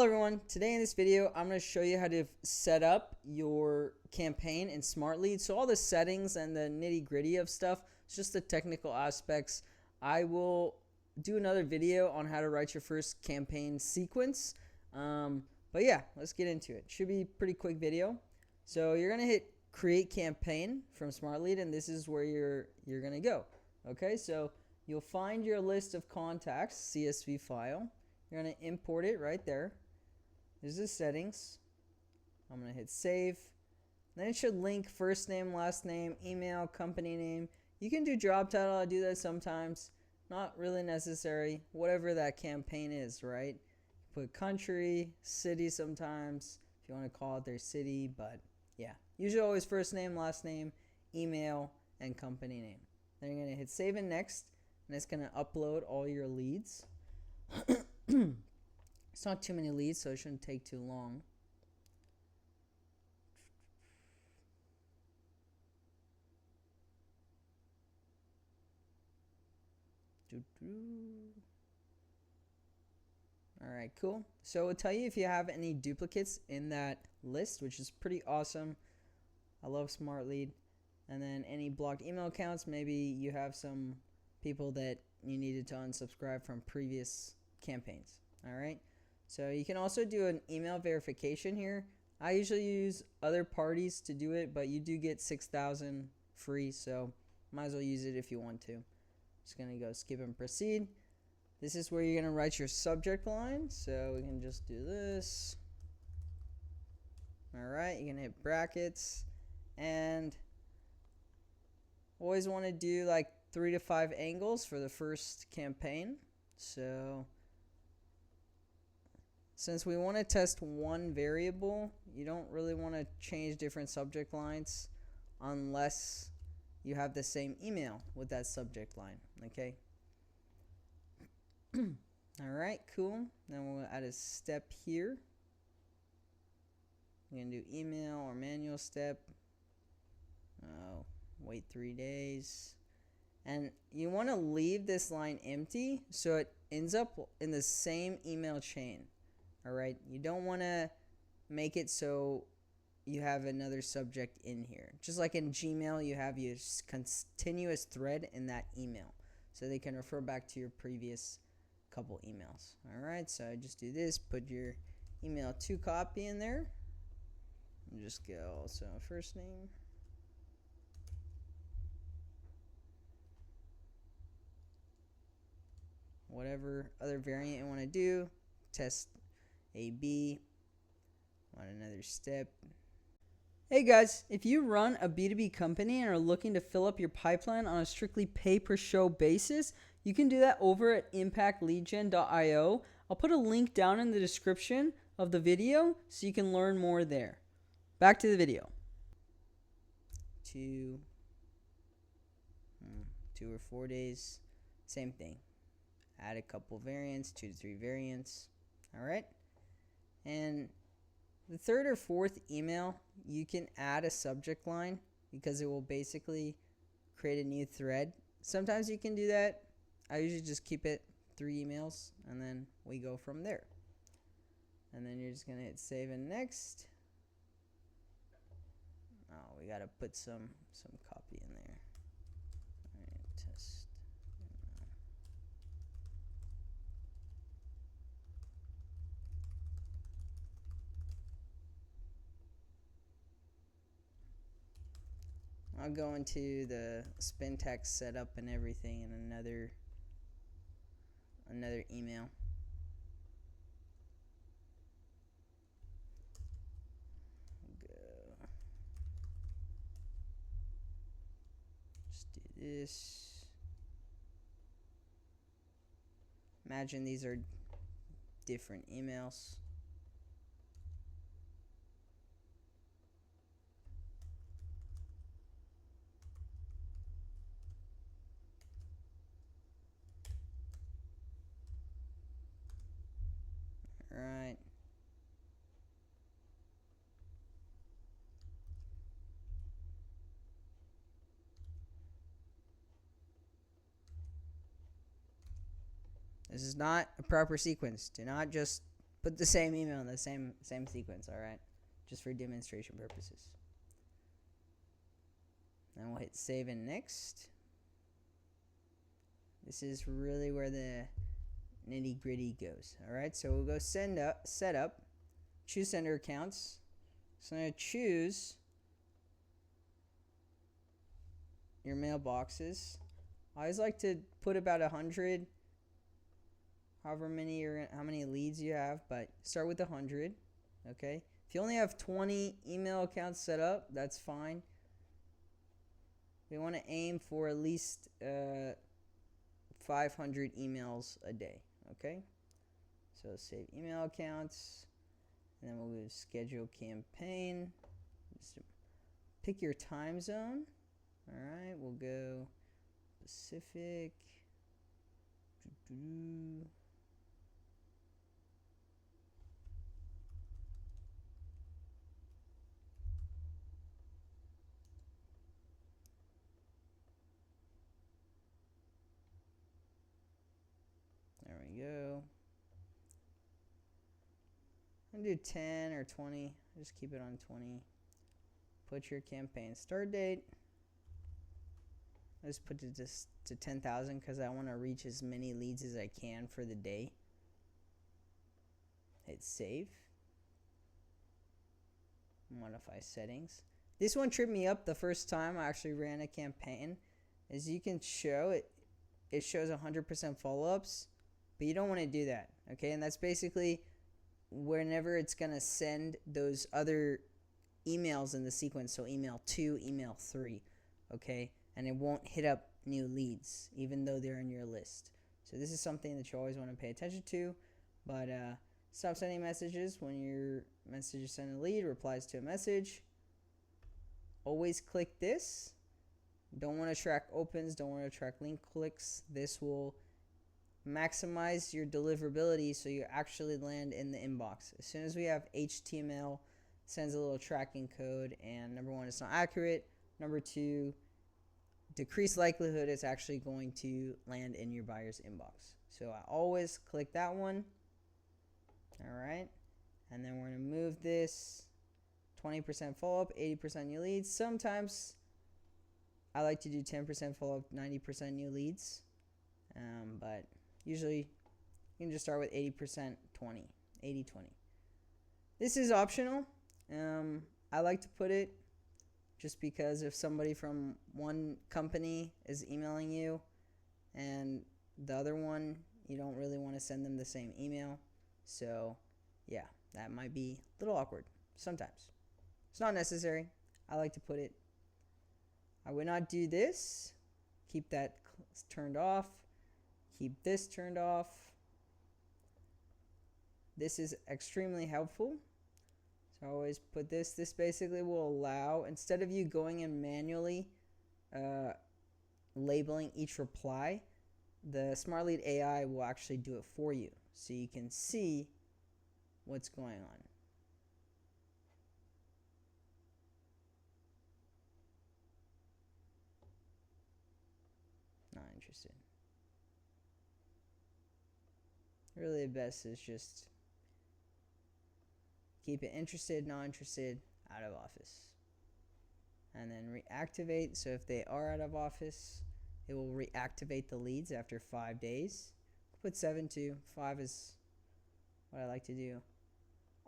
Hello everyone, today in this video I'm going to show you how to set up your campaign in Smartlead. So all the settings and the nitty gritty of stuff, it's just the technical aspects. I will do another video on how to write your first campaign sequence. But yeah, let's get into it. Should be a pretty quick video. So you're going to hit create campaign from Smartlead, and this is where you're going to go. Okay, so you'll find your list of contacts, CSV file. You're going to import it right there. There's the settings. I'm going to hit save. Then it should link first name, last name, email, company name. You can do job title. I do that sometimes. Not really necessary. Whatever that campaign is, right? Put country, city sometimes, if you want to call it their city. But yeah, usually always first name, last name, email, and company name. Then you're going to hit save and next. And it's going to upload all your leads. It's not too many leads, so it shouldn't take too long. Alright, cool. So it'll tell you if you have any duplicates in that list, which is pretty awesome. I love Smartlead. And then any blocked email accounts, maybe you have some people that you needed to unsubscribe from previous campaigns. Alright. So you can also do an email verification here. I usually use other parties to do it, but you do get 6,000 free, so might as well use it if you want to. Just going to go skip and proceed. This is where you're going to write your subject line, so we can just do this. Alright, you're going to hit brackets, and always want to do like 3 to 5 angles for the first campaign. So since we want to test one variable, you don't really want to change different subject lines unless you have the same email with that subject line, okay? Alright, cool. Then we'll add a step here. We're going to do email or manual step. Oh, wait 3 days. And you want to leave this line empty so it ends up in the same email chain. Alright, you don't want to make it so you have another subject in here. Just like in Gmail, you have your continuous thread in that email, so they can refer back to your previous couple emails. Alright, so I just do this, put your email to copy in there, and just go also first name. Whatever other variant you want to do, test AB, want another step. Hey guys, if you run a B2B company and are looking to fill up your pipeline on a strictly pay per show basis, you can do that over at impactleadgen.io. I'll put a link down in the description of the video so you can learn more there. Back to the video. 2 or 4 days, same thing. Add a couple variants, 2 to 3 variants. Alright. And the third or fourth email, you can add a subject line because it will basically create a new thread. Sometimes you can do that. I usually just keep it 3 emails and then we go from there. And then you're just going to hit save and next. Oh, we got to put some copy in there. Alright, test. I'll go into the spin text setup and everything in another email. Go. Just do this. Imagine these are different emails. Right. This is not a proper sequence. Do not just put the same email in the same sequence, all right? Just for demonstration purposes. Then we'll hit save and next. This is really where the nitty gritty goes. All right, so we'll go set up, choose sender accounts. So I'm going to choose your mailboxes. I always like to put about 100, how many leads you have, but start with 100. Okay, if you only have 20 email accounts set up, that's fine. We want to aim for at least 500 emails a day. Okay, so save email accounts, and then we'll go to schedule campaign. Just pick your time zone. All right, we'll go Pacific. There we go. I'm gonna do 10 or 20. Just keep it on 20. Put your campaign start date. I just put it to 10,000 because I want to reach as many leads as I can for the day. Hit save. Modify settings. This one tripped me up the first time I actually ran a campaign. As you can show, it shows 100% follow-ups, but you don't want to do that. Okay, and that's basically whenever it's going to send those other emails in the sequence. So email 2, email 3. Okay, and it won't hit up new leads even though they're in your list. So this is something that you always want to pay attention to. But stop sending messages when your message is sent a lead, replies to a message. Always click this. Don't want to track opens, don't want to track link clicks. This will maximize your deliverability so you actually land in the inbox. As soon as we have HTML, sends a little tracking code, and number one, it's not accurate. Number two, decreased likelihood it's actually going to land in your buyer's inbox. So I always click that one. All right, and then we're going to move this 20% follow-up, 80% new leads. Sometimes I like to do 10% follow-up, 90% new leads, but usually you can just start with 80%, 20, 80, 20. This is optional. I like to put it just because if somebody from one company is emailing you and the other one, you don't really want to send them the same email. So yeah, that might be a little awkward sometimes. It's not necessary. I like to put it. I would not do this. Keep that turned off. Keep this turned off. This is extremely helpful. So I always put this. This basically will allow, instead of you going in manually labeling each reply, the Smartlead AI will actually do it for you so you can see what's going on. Not interested. Really, the best is just keep it interested, not interested, out of office. And then reactivate. So if they are out of office, it will reactivate the leads after 5 days. Put 7 too. 5 is what I like to do.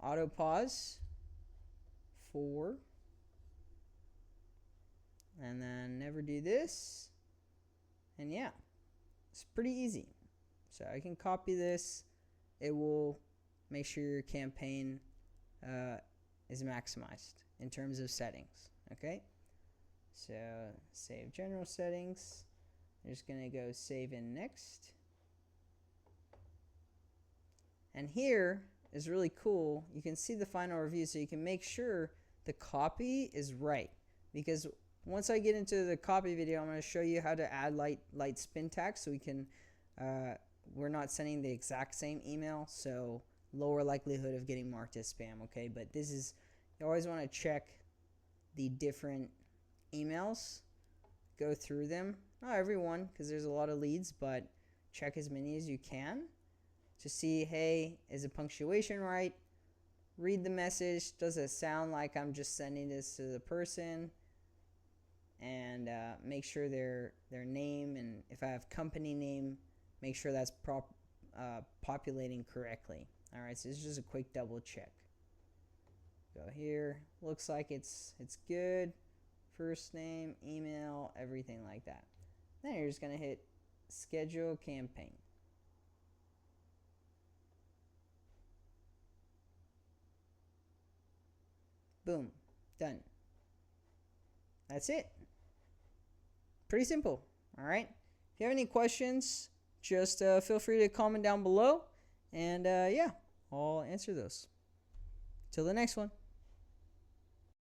Auto pause. 4. And then never do this. And yeah, it's pretty easy. So I can copy this. It will make sure your campaign is maximized in terms of settings. Okay, so save general settings. I'm just gonna go save in next. And here is really cool. You can see the final review, so you can make sure the copy is right. Because once I get into the copy video, I'm going to show you how to add light spin tags so we can we're not sending the exact same email, so lower likelihood of getting marked as spam. Okay, but this is, you always want to check the different emails, go through them, not everyone because there's a lot of leads, but check as many as you can. to see, hey, is the punctuation right? Read the message. Does it sound like I'm just sending this to the person? And make sure their name, and if I have company name, make sure that's populating correctly. All right, so it's just a quick double check. Go here. Looks like it's good. First name, email, everything like that. Then you're just gonna hit schedule campaign. Boom, done. That's it. Pretty simple. All right. If you have any questions, just feel free to comment down below, and yeah, I'll answer those. Till the next one.